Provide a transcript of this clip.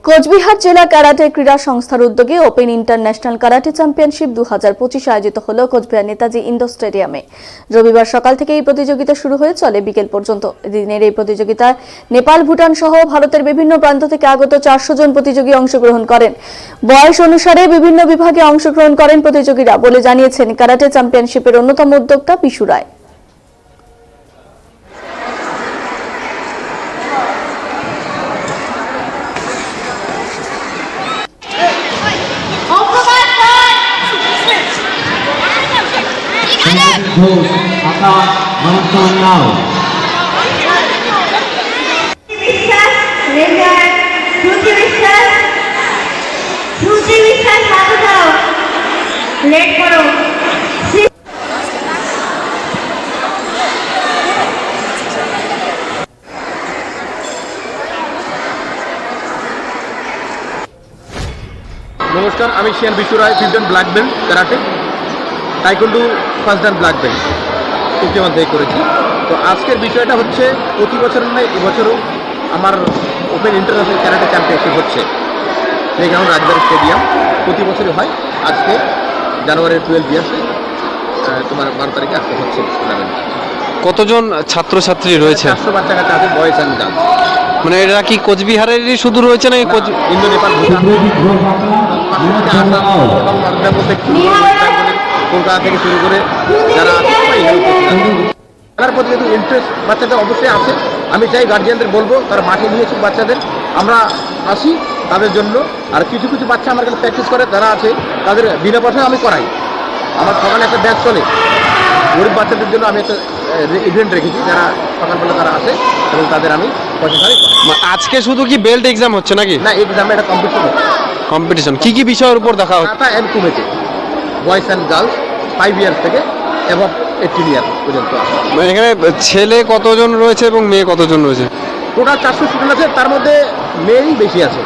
কোচবিহার জেলা ক্যারাটে ক্রীড়া সংস্থার উদ্যোগে ওপেন ইন্টারন্যাশনাল ক্যারাটে চ্যাম্পিয়নশিপ 2025 আয়োজিত হল কোচবিহার নেতাজি ইন্ডোর স্টেডিয়ামে। রবিবার সকাল থেকে এই প্রতিযোগিতা শুরু হয়ে চলে বিকেল পর্যন্ত। দিনের এই প্রতিযোগিতায় নেপাল, ভুটান সহ ভারতের বিভিন্ন প্রান্ত থেকে আগত 400 জন প্রতিযোগী অংশগ্রহণ করেন। বয়স অনুসারে বিভিন্ন বিভাগে অংশগ্রহণ করেন প্রতিযোগীরা বলে জানিয়েছেন ক্যারাটে চ্যাম্পিয়নশিপের অন্যতম উদ্যোক্তা পিশু রায়। নমস্কার, আমি shihan Bishu Roy, 5th Dan black belt karate, taekwondo 1st Dan black belt Tokyo থেকে করেছি। তো আজকের বিষয়টা হচ্ছে প্রতি বছর নয়, এবছরও আমার ওপেন ইন্টারন্যাশনাল ক্যারাটে চ্যাম্পিয়নশিপ হচ্ছে প্লেগ্রাউন্ড রাজবাড়ি স্টেডিয়াম। প্রতি বছরই হয়। আজকে জানুয়ারি 12 ইয়ার্সে তোমার 12 তারিখে আজকে হচ্ছে টুর্নামেন্ট। কতজন ছাত্রছাত্রী রয়েছে? 400 বাচ্চা কাচ্চা আছে, বয়েজ অ্যান্ড গার্লস। মানে এরা কি কোচবিহারেরই শুধু রয়েছে না? ইন্দো, নেপাল, ভুটান, কলকাতা থেকে শুরু করে যারা আছে সবাই খেলার প্রতি যেহেতু ইন্টারেস্ট বাচ্চাদের অবশ্যই আছে। আমি চাই গার্জিয়ানদের বলবো তারা মাঠে নিয়ে এসে বাচ্চাদের আমরা আসি তাদের জন্য। আর কিছু কিছু বাচ্চা আমার কাছে প্র্যাকটিস করে যারা আছে তাদের বিনা পয়সায় আমি করাই। আমার সকালে একটা ব্যাচ চলে গরিব বাচ্চাদের জন্য। আমি একটা ইভেন্ট রেখেছি, যারা সকালবেলা তারা আসে এবং তাদের আমি পয়সা ছাড়াই। আজকে শুধু কি বেল্ট এক্সাম হচ্ছে নাকি? না, এক্সামে একটা কম্পিটিশন হচ্ছে। কম্পিটিশন কি কি বিষয়ের উপর দেখা হচ্ছে? Kata and kumite boys and girls 5 years থেকে এবং 18 ইয়ার পর্যন্ত আছে। মানে এখানে ছেলে কতজন রয়েছে এবং মেয়ে কতজন রয়েছে? টোটাল 400 স্টুডেন্ট আছে, তার মধ্যে মেয়েই বেশি আছে।